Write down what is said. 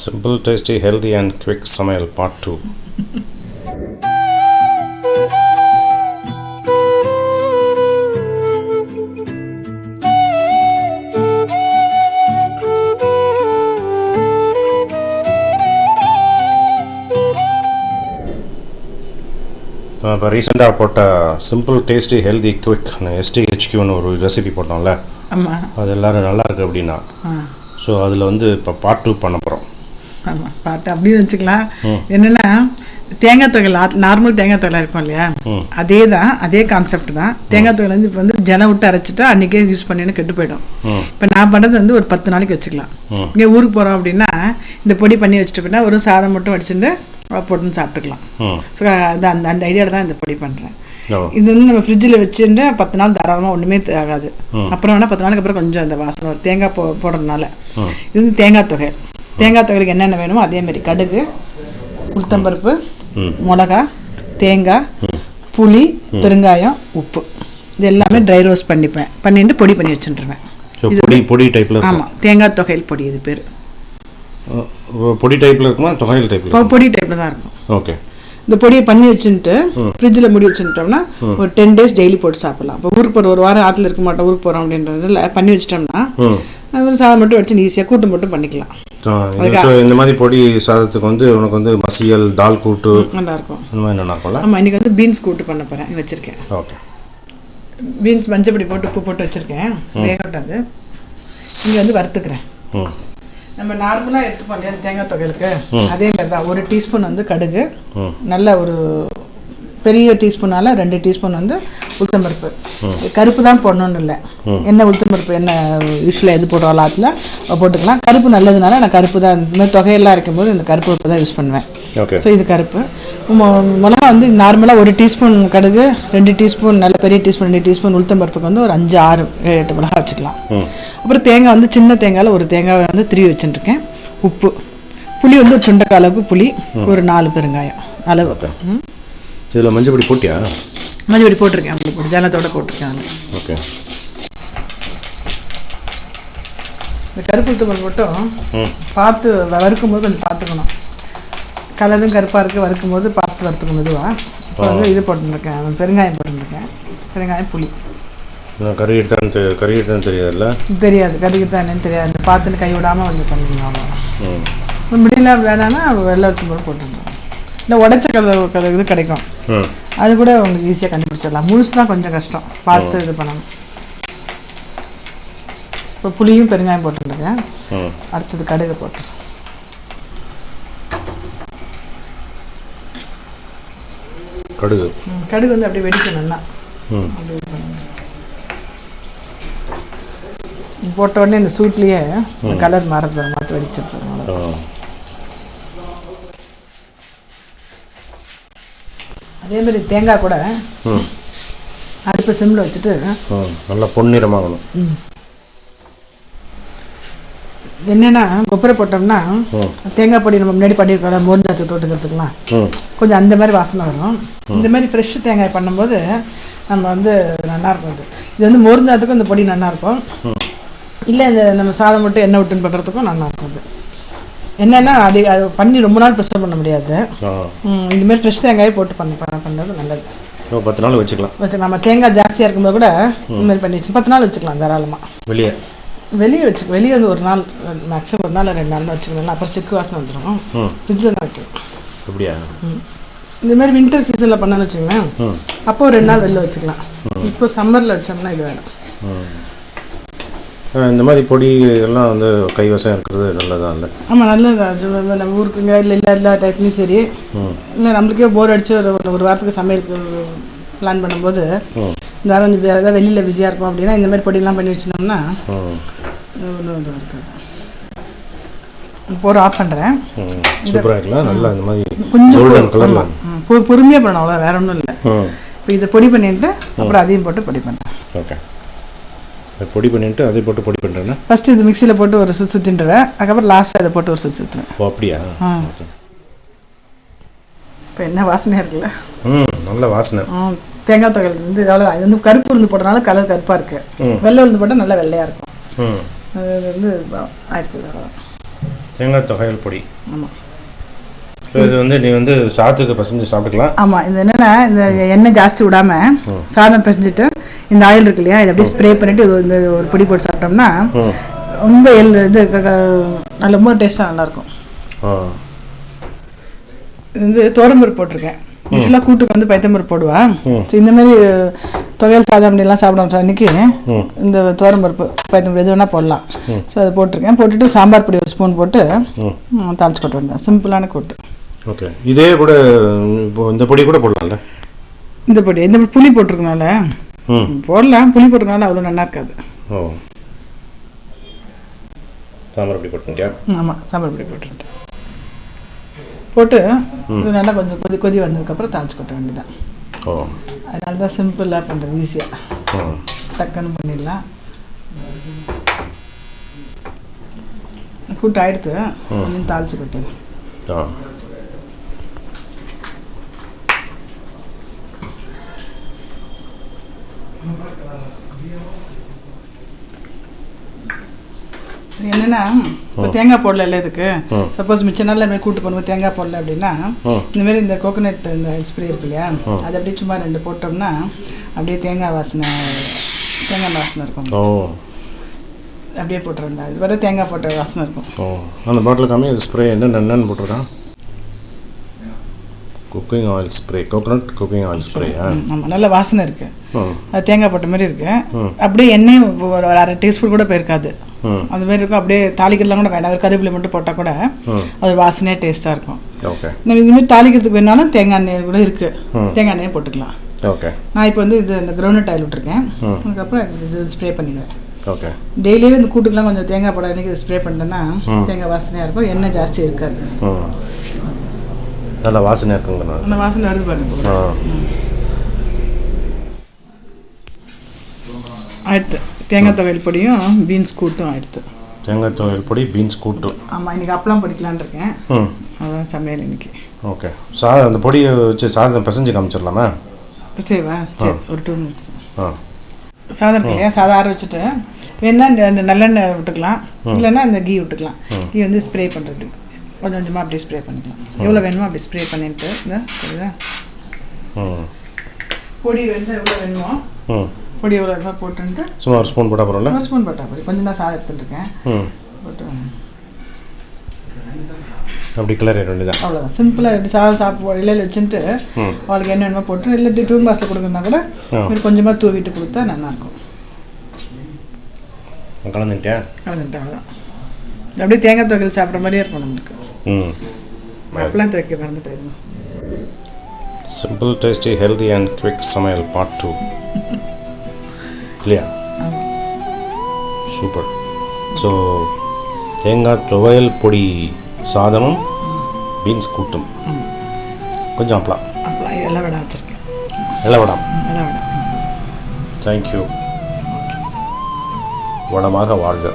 Simple, tasty, healthy and quick Samayal part 2. இப்போ ரீசெண்டாக போட்ட சிம்பிள் டேஸ்டி ஹெல்தி குவிக் STHQன்னு ஒரு ரெசிபி போட்டோம்ல. ஆமாம், அது எல்லோரும் நல்லா இருக்குது அப்படின்னா. ஸோ அதில் வந்து இப்போ பார்ட் 2 பண்ண போகிறோம். ஆமாம், பார்ட் அப்படின்னு வச்சுக்கலாம். என்னென்னா தேங்காய் துவையல், நார்மல் தேங்காய் துவையல் இருக்கும் இல்லையா, அதே தான், அதே கான்செப்ட் தான். தேங்காய் துவையல் வந்து இப்போ வந்து ஜனம் விட்டு அரைச்சிட்டா அன்றைக்கே யூஸ் பண்ணின்னு கெட்டு போயிடும். இப்போ நான் பண்ணுறது வந்து ஒரு 10 நாளைக்கு வச்சுக்கலாம். இங்கே ஊருக்கு போகிறோம் அப்படின்னா இந்த பொடி பண்ணி வச்சுட்டு போயிட்டா ஒரு சாதம் மட்டும் வச்சுட்டு போட்டுன்னு சாப்பிட்டுக்கலாம். ஸோ அது அந்த ஐடியாவில் தான் இந்த பொடி பண்ணுறேன். இது வந்து நம்ம ஃப்ரிட்ஜில் வச்சுட்டு 10 நாள் தாராளமாக ஒன்றுமே ஆகாது. அப்புறம் வேணால் 10 நாளுக்கு அப்புறம் கொஞ்சம் அந்த வாசனை ஒரு தேங்காய் போடுறதுனால. இது வந்து தேங்காய் துவையல். தேங்காய் துவையலுக்கு என்னென்ன வேணுமோ அதேமாரி கடுகு, உளுத்தம்பருப்பு, மிளகா, தேங்காய், புளி, பெருங்காயம், உப்பு, இது எல்லாமே ட்ரை ரோஸ்ட் பண்ணிட்டு பொடி பண்ணி வச்சுட்டுருவேன். பொடி டைப்பில். ஆமாம், தேங்காய் துவையல் பொடி. இது பேர் பொடி டைப்பில் இருக்குமா, துவையல் டைப்பில்? பொடி டைப்பில் தான் இருக்கும். ஓகே. இந்த பொடியை பண்ணி வச்சுட்டு ஃப்ரிட்ஜில் மூடி வச்சுட்டோம்னா ஒரு 10 days டெய்லி போட்டு சாப்பிடலாம். இப்போ ஊருக்கு போகிற ஒரு வாரம் ஆற்றுல இருக்க மாட்டோம், ஊருக்கு போகிறோம் அப்படின்றதுல பண்ணி வச்சிட்டோம்னா சாதம் மட்டும் வச்சு ஈஸியாக கூட்டு மட்டும் பண்ணிக்கலாம். இந்த மாதிரி பொடி சாதத்துக்கு வந்து உனக்கு வந்து மசியல், தால் கூட்டு நல்லாயிருக்கும். இந்த மாதிரி நல்லா இருக்கும்ல. ஆமாம், இன்றைக்கி வந்து பீன்ஸ் கூட்டு பண்ண போகிறேன், வச்சுருக்கேன். ஓகே. பீன்ஸ் மஞ்சப்பொடி போட்டு உப்பு போட்டு வச்சுருக்கேன், வேகட்டாது. இது வந்து வறுத்துக்கிறேன். நம்ம நார்மலாக எடுத்துப்போம் இல்லையா தேங்காய் துவையலுக்கு, அதே மாதிரி தான். 1 டீஸ்பூன் வந்து கடுகு, நல்ல ஒரு பெரிய டீஸ்பூனால் 2 டீஸ்பூன் வந்து உளுத்தம்பருப்பு. கருப்பு தான் போடணுன்னு இல்லை, என்ன உளுத்தம்பருப்பு என்ன யூஸ்வலாக எது போடுறோம் அதில் போட்டுக்கலாம். கருப்பு நல்லதுனால நான் கருப்பு தான், இந்த மாதிரி தொகையெல்லாம் இருக்கும்போது இந்த கருப்பு உப்பு தான் யூஸ் பண்ணுவேன். ஸோ இது கருப்பு. மிளகா வந்து நார்மலாக 1 டீஸ்பூன் கடுகு, 2 டீஸ்பூன் நல்ல பெரிய டீஸ்பூன் 2 டீஸ்பூன் உளுத்தம்பருப்புக்கு வந்து ஒரு 5, 6, 7 மிளகா வச்சுக்கலாம். அப்புறம் தேங்காய் வந்து சின்ன தேங்காயில் ஒரு தேங்காய் வந்து 3 வச்சுட்டுருக்கேன். உப்பு, புளி வந்து ஒரு சுண்டைக்காய் அளவுக்கு புளி, ஒரு 4 பெருங்காயம் அளவு. இதில் மஞ்சள் பொடி போட்டியா? மஞ்சள் பொடி போட்டிருக்கேன், மஞ்சள் பொடி ஜலத்தோடு போட்டிருக்கேன். ஓகே. இந்த கருப்பு உளுத்தம்பருப்பு மட்டும் பார்த்து வறுக்கும் போது கொஞ்சம் பார்த்துக்கணும். கலரும் கருப்பாக இருக்குது, வறுக்கும் போது பார்த்து வறுத்துக்கணும் மெதுவாக. இப்போ வந்து இது போட்டுருக்கேன், பெருங்காயம் போட்டுருக்கேன். பெருங்காயம், புளி. கறி எடுத்தான்னு தெரியாதுல்ல? தெரியாது, கறிக்கு தான் என்னன்னு தெரியாது. பார்த்துன்னு கை விடாமல் வந்து பண்ணிக்கணும். முடியல வேணான்னா வெள்ளை உளுத்தம்பருப்பு போட்டுருந்தோம். இல்லை உடைச்ச கலர் இது கிடைக்கும், அது கூட உங்களுக்கு ஈஸியாக கண்டுபிடிச்சிடலாம். முழுசு தான் கொஞ்சம் கஷ்டம், பார்த்து இது பண்ணணும். இப்போ புளியும் பெருங்காயம் போட்டுருக்கேன். அடுத்தது கடுகு போட்டுருக்கேன். கடுகு வந்து அப்படியே வெடிக்கணும்னா போட்ட உடனே இந்த சூட்லேயே கலர் மாறப்போம், மாற்றி வெடிச்சிருப்போம். அதே மாதிரி தேங்காய் கூட அடுப்பு சிம்மில் வச்சுட்டு நல்லா பொன்னிறமாகணும். என்னென்னா கொப்பரை போட்டோம்னா தேங்காய் பொடி நம்ம முன்னாடி பண்ணியிருக்கோம் மோர்ஞ்சாத்து தோட்டுக்கிறதுக்குலாம் கொஞ்சம் அந்த மாதிரி வாசனை வரும். இந்த மாதிரி ஃப்ரெஷ் தேங்காய் பண்ணும்போது நம்ம வந்து நல்லாயிருக்கும். இது வந்து மோர்ஞ்சாத்துக்கும் இந்த பொடி நல்லாயிருக்கும். இல்லை இந்த நம்ம சாதம் மட்டும் எண்ணெய் விட்டுன்னு பண்ணுறதுக்கும் நல்லாயிருக்கும். அது என்னென்னா அது பண்ணி ரொம்ப நாள் ப்ரிசர்வ் பண்ண முடியாது. இந்தமாதிரி ஃப்ரெஷ் தேங்காயை போட்டு பண்ணுறது நல்லது. 10 நாள் வச்சுக்கலாம். நம்ம தேங்காய் ஜாஸ்தியாக இருக்கும்போது கூட இந்தமாதிரி பண்ணி வச்சு 10 நாள் வச்சுக்கலாம் தாராளமாக. வெளியே வந்து ஒரு நாள் மேக்ஸிமம், 1 நாள் 2 நாள் வச்சுக்கலாம். அப்புறம் செக்கு வாசனை வந்துடும். ஃப்ரிட்ஜில் தான் வைக்கணும். அப்படியா? இந்த மாதிரி வின்டர் சீசனில் பண்ணான்னு வச்சுக்கோங்களேன், அப்போ ஒரு 2 நாள் வெளில வச்சுக்கலாம். இப்போ சம்மரில் வச்சோம்னா இது வேணும். இந்த மாதிரி பொடி எல்லாம் வந்து கைவசம் இருக்கிறது நல்லதான் இல்லை? ஆமாம், நல்லது. நம்ம ஊருக்குங்க இல்லை எல்லா டைப்லையும் சரி, இல்லை நம்மளுக்கே போர் அடிச்சு ஒரு வாரத்துக்கு சமையலுக்கு பிளான் பண்ணும்போது இந்த வாரம் கொஞ்சம் வேறு ஏதாவது வெளியில் பிஸியாக இருக்கும் அப்படின்னா இந்த மாதிரி பொடியெல்லாம் பண்ணி வச்சுனோம்னா போர் ஆஃப் பண்ணுறேன். நல்லா இந்த மாதிரி கொஞ்சம் பொறுமையாக பண்ணணும், அவ்வளோ வேற ஒன்றும் இல்லை. இப்போ இதை பொடி பண்ணிட்டு அப்புறம் அதையும் போட்டு பொடி பண்ணுறேன். ஓகே. பொடி பண்ணிட்டு அதை போட்டு பொடி பண்ணுறேன்னா ஃபஸ்ட்டு இது மிக்சியில் போட்டு ஒரு சுற்றுவேன், அதுக்கப்புறம் லாஸ்ட்டாக அதை போட்டு ஒரு சுற்றுவேன். ஓ அப்படியா? இப்போ என்ன வாசனையாக இருக்குல்ல? நல்ல வாசனை. தேங்காய் துவையல் வந்து அவ்வளோ. இது வந்து கருப்பு உளுந்து போட்டனால கலர் கருப்பாக இருக்குது, வெள்ளை உளுந்து போட்டால் நல்லா வெள்ளையாக இருக்கும். அது வந்து ஆயிடுச்சு. தேங்காய் துவையல் பொடி. ஆமாம். ஸோ இது வந்து நீ வந்து சாதத்துக்கு பசஞ்சு சாப்பிட்டுக்கலாம். ஆமாம். இது என்னென்னா இந்த எண்ணெய் ஜாஸ்தி விடாமல் சாதம் பசஞ்சிட்டு இந்த ஆயில் இருக்கு இல்லையா, இதை அப்படியே ஸ்ப்ரே பண்ணிவிட்டு இது இந்த ஒரு பொடி போட்டு சாப்பிட்டோம்னா ரொம்ப இது நல்ல ரொம்ப டேஸ்ட்டாக நல்லாயிருக்கும். இது வந்து துவரம்பருப்பு போட்டிருக்கேன். யூஸ்வலாக கூட்டுக்கு வந்து பைத்தம்பருப்பு போடுவா. ஸோ இந்த மாதிரி துவையல் சாதம் அப்படிலாம் சாப்பிடுவோம் அன்றைக்கி இந்த துவரம்பருப்பு பைத்தம்பருப்பு எது வேணால் போடலாம். ஸோ அதை போட்டிருக்கேன். போட்டுட்டு சாம்பார் பொடி ஒரு ஸ்பூன் போட்டு தாளிச்சு கொண்டு வந்தேன். சிம்பிளான கூட்டு. ஓகே. இதே கூட இப்போ இந்த பொடி கூட போடலாம்ல? இந்த புளி போட்டிருக்கனால போடலாம். புளி போட்டிருக்கனால அவ்வளோ நல்லா இருக்காது. ஓ, சாம்பார் பொடி போட்டுருக்கியா? ஆமாம், சாம்பார் பொடி போட்டுருக்கேன். போட்டு இது நல்லா கொஞ்சம் கொதி வந்ததுக்கப்புறம் தாளிச்சு கொட்ட வேண்டியதான். ஓ, அதனால தான் சிம்பிளாக பண்ணுறது, ஈஸியாக டக்குன்னு பண்ணிடலாம். கூட்டு ஆகிடுத்து கொஞ்சம் தாளிச்சு கொட்டுது. என்னென்னா இப்போ தேங்காய் போடல இதுக்கு. சப்போஸ் மிச்ச நாளில் இதுமாதிரி கூட்டு பண்ணுவோம் தேங்காய் போடல அப்படின்னா இந்தமாரி இந்த கோகோனட் இந்த ஸ்ப்ரே இருக்கு இல்லையா, அது அப்படியே சும்மா 2 போட்டோம்னா அப்படியே தேங்காய் வாசனை இருக்கும். அப்படியே போட்டுருந்தா இது வர தேங்காய் போட்ட வாசனை இருக்கும். அந்த பாட்டில் காமி அது ஸ்ப்ரே என்னென்னு போட்டிருக்கான்? Cooking oil spray, coconut cooking oil spray. ஆமாம், நல்ல வாசனை இருக்குது. அது தேங்காய் போட்ட மாதிரி இருக்குது. அப்படியே எண்ணெய் ஒரு 1/2 டீஸ்பூன் கூட போயிருக்காது. அந்த மாதிரி இருக்கும். அப்படியே தாளிக்கலாம் கூட வேண்டாம். கருவேப்பிலை மட்டும் போட்டால் கூட அது வாசனையாக டேஸ்ட்டாக இருக்கும். நம்ம இதுமாதிரி தாளிக்கிறதுக்கு வேணாலும் தேங்காய் எண்ணெய் கூட இருக்குது. தேங்காய் எண்ணெயை போட்டுக்கலாம். ஓகே. நான் இப்போ வந்து இது இந்த கிரவுண்ட் ஆயில் விட்டுருக்கேன். அதுக்கப்புறம் இது ஸ்ப்ரே பண்ணிடுவேன். ஓகே. டெய்லியே இந்த கூட்டுக்கெலாம் கொஞ்சம் தேங்காய் போட அன்றைக்கி ஸ்ப்ரே பண்ணிட்டேன்னா தேங்காய் வாசனையாக இருக்கும். எண்ணெய் ஜாஸ்தி இருக்காது. நல்லா வாசனையாக இருக்குங்க. அந்த வாசனை வருது பாருங்க. ஆயிடுத்து. தேங்காய் துவையல் பொடியும் பீன்ஸ் கூட்டும் ஆயிடுத்து. தேங்காய் துவையல் பொடி, பீன்ஸ் கூட்டு. ஆமாம், இன்றைக்கி அப்பளம் பொடிக்கலான் இருக்கேன். அதான் சமையல் இன்னைக்கு. ஓகே. சாதம் அந்த பொடியை வச்சு சாதம் பசஞ்சு காமிச்சிடலாமா? சரிவா? சரி, ஒரு 2 மினிட்ஸ். சாதம் இருக்கு இல்லையா, சாதம் ஆற வச்சுட்டு வேணா இந்த நல்லெண்ணெய் விட்டுக்கலாம், இல்லைன்னா இந்த கீ விட்டுக்கலாம். கீ வந்து ஸ்ப்ரே பண்ணுறது கொஞ்சம் கொஞ்சமாக அப்படியே ஸ்ப்ரே பண்ணிக்கலாம். எவ்வளோ வேணுமோ அப்படி ஸ்ப்ரே பண்ணிட்டு இந்த பொடி வந்து எவ்வளோ வேணுமோ பொடி எவ்வளோ வேணுமோ போட்டுன்ட்டு சும்மா ஒரு ஸ்பூன் போட்டால் பரவாயில்ல. ஒரு ஸ்பூன் போட்டால் போய் கொஞ்சம் தான் சாதம் எடுத்துட்டுருக்கேன். போட்டு அப்படி கிளறி வேண்டியதான். அவ்வளோதான். சிம்பிளாக எப்படி சாதம் இலையில் வச்சுட்டு அவளுக்கு என்ன வேணுமோ போட்டு இல்லை டூன் பாஸில் கொடுக்குறதுனா கூட கொஞ்சமாக தூவிட்டு கொடுத்தா நல்லாயிருக்கும். கலந்துட்டேன். அவ்வளோதான். அப்படியே தேங்காய் துவையல் சாப்பிட்ற மாதிரியே இருக்கும் நம்மளுக்கு. அப்பெல்லாம் துவைக்க மறந்துட்டு. Simple, tasty, healthy and quick சமையல் பார்ட் 2 இல்லையா? சூப்பர். ஸோ தேங்காய் துவையல் பொடி சாதமும் பீன்ஸ் கூட்டும், கொஞ்சம் அப்பளம் எல்லாம் விட வச்சுருக்கேன். எல்லாம் விடாம். தேங்க்யூ. வளமாக வாழ்க.